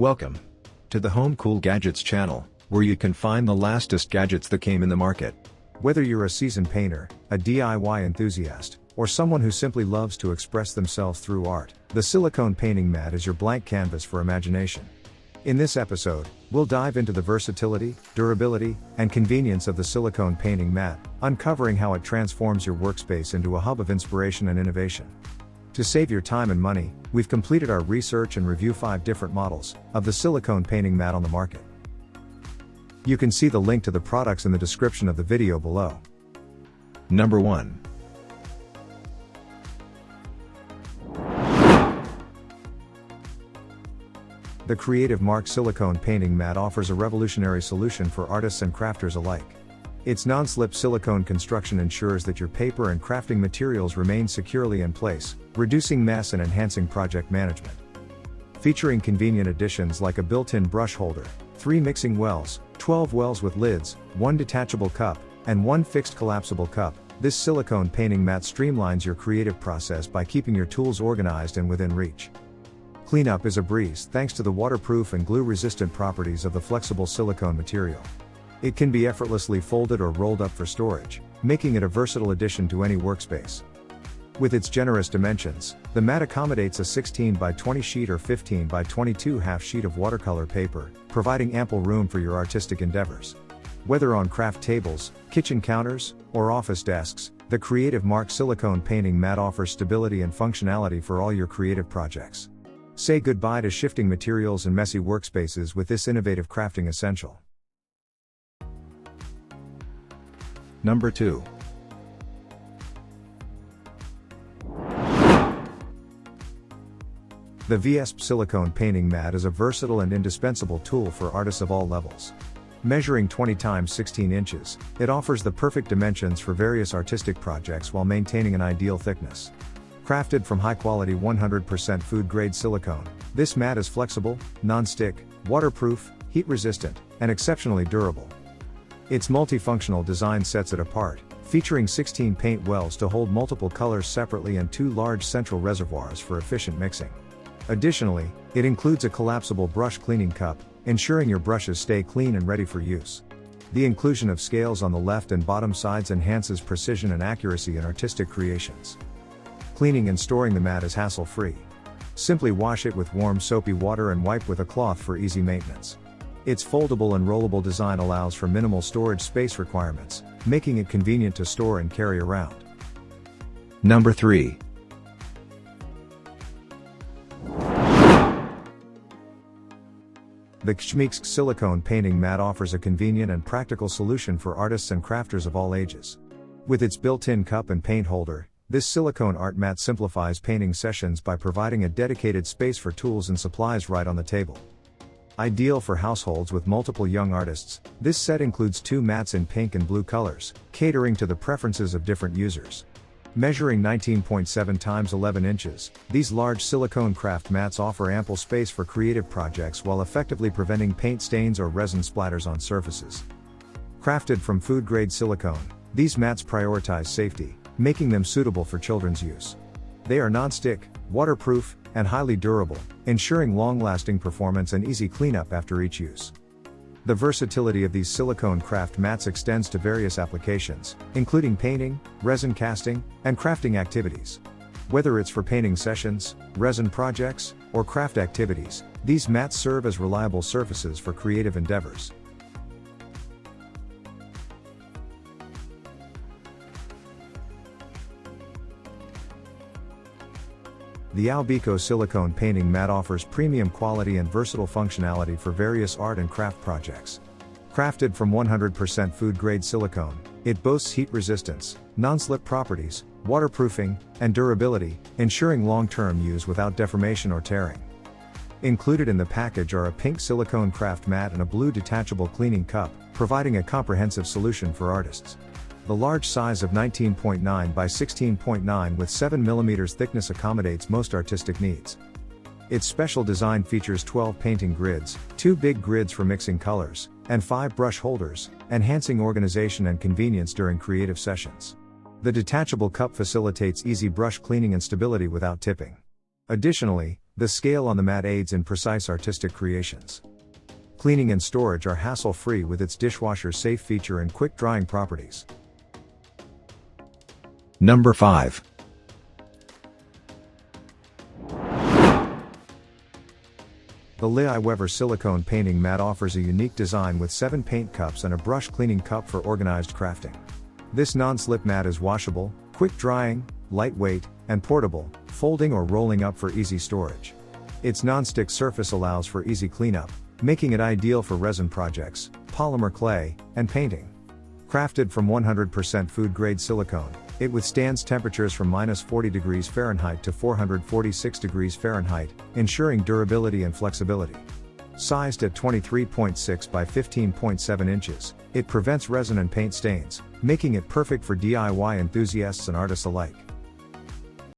Welcome to the Home Cool Gadgets channel, where you can find the latest gadgets that came in the market. Whether you're a seasoned painter, a DIY enthusiast, or someone who simply loves to express themselves through art, the silicone painting mat is your blank canvas for imagination. In this episode, we'll dive into the versatility, durability, and convenience of the silicone painting mat, uncovering how it transforms your workspace into a hub of inspiration and innovation. To save your time and money, we've completed our research and review 5 different models of the silicone painting mat on the market. You can see the link to the products in the description of the video below. Number 1. The Creative Mark Silicone Painting Mat offers a revolutionary solution for artists and crafters alike. Its non-slip silicone construction ensures that your paper and crafting materials remain securely in place, reducing mess and enhancing project management. Featuring convenient additions like a built-in brush holder, 3 mixing wells, 12 wells with lids, 1 detachable cup, and 1 fixed collapsible cup, this silicone painting mat streamlines your creative process by keeping your tools organized and within reach. Cleanup is a breeze thanks to the waterproof and glue-resistant properties of the flexible silicone material. It can be effortlessly folded or rolled up for storage, making it a versatile addition to any workspace. With its generous dimensions, the mat accommodates a 16 by 20 sheet or 15 by 22 half sheet of watercolor paper, providing ample room for your artistic endeavors. Whether on craft tables, kitchen counters, or office desks, the Creative Mark Silicone Painting Mat offers stability and functionality for all your creative projects. Say goodbye to shifting materials and messy workspaces with this innovative crafting essential. Number 2. The viespe silicone painting mat is a versatile and indispensable tool for artists of all levels. Measuring 20 x 16 inches, it offers the perfect dimensions for various artistic projects while maintaining an ideal thickness. Crafted from high-quality 100% food-grade silicone, this mat is flexible, non-stick, waterproof, heat-resistant, and exceptionally durable. Its multifunctional design sets it apart, featuring 16 paint wells to hold multiple colors separately and 2 large central reservoirs for efficient mixing. Additionally, it includes a collapsible brush cleaning cup, ensuring your brushes stay clean and ready for use. The inclusion of scales on the left and bottom sides enhances precision and accuracy in artistic creations. Cleaning and storing the mat is hassle-free. Simply wash it with warm soapy water and wipe with a cloth for easy maintenance. Its foldable and rollable design allows for minimal storage space requirements, making it convenient to store and carry around. Number 3. The KJMYYXGS Silicone Painting Mat offers a convenient and practical solution for artists and crafters of all ages. With its built-in cup and paint holder, this silicone art mat simplifies painting sessions by providing a dedicated space for tools and supplies right on the table. Ideal for households with multiple young artists, this set includes 2 mats in pink and blue colors, catering to the preferences of different users. Measuring 19.7 x 11 inches, these large silicone craft mats offer ample space for creative projects while effectively preventing paint stains or resin splatters on surfaces. Crafted from food-grade silicone, these mats prioritize safety, making them suitable for children's use. They are non-stick, waterproof, and highly durable, ensuring long-lasting performance and easy cleanup after each use. The versatility of these silicone craft mats extends to various applications, including painting, resin casting, and crafting activities. Whether it's for painting sessions, resin projects, or craft activities, these mats serve as reliable surfaces for creative endeavors. The Aubeco Silicone Painting Mat offers premium quality and versatile functionality for various art and craft projects. Crafted from 100% food-grade silicone, it boasts heat resistance, non-slip properties, waterproofing, and durability, ensuring long-term use without deformation or tearing. Included in the package are a pink silicone craft mat and a blue detachable cleaning cup, providing a comprehensive solution for artists. The large size of 19.9 by 16.9 with 7 mm thickness accommodates most artistic needs. Its special design features 12 painting grids, 2 big grids for mixing colors, and 5 brush holders, enhancing organization and convenience during creative sessions. The detachable cup facilitates easy brush cleaning and stability without tipping. Additionally, The scale on the mat aids in precise artistic creations. Cleaning and storage are hassle-free with its dishwasher-safe feature and quick drying properties. Number 5. The Lyaiwever Silicone Painting Mat offers a unique design with 7 paint cups and a brush cleaning cup for organized crafting. This non-slip mat is washable, quick drying, lightweight, and portable, folding or rolling up for easy storage. Its non-stick surface allows for easy cleanup, making it ideal for resin projects, polymer clay, and painting. Crafted from 100% food-grade silicone, it withstands temperatures from -40 degrees Fahrenheit to 446 degrees Fahrenheit, ensuring durability and flexibility. Sized at 23.6 by 15.7 inches, it prevents resin and paint stains, making it perfect for DIY enthusiasts and artists alike.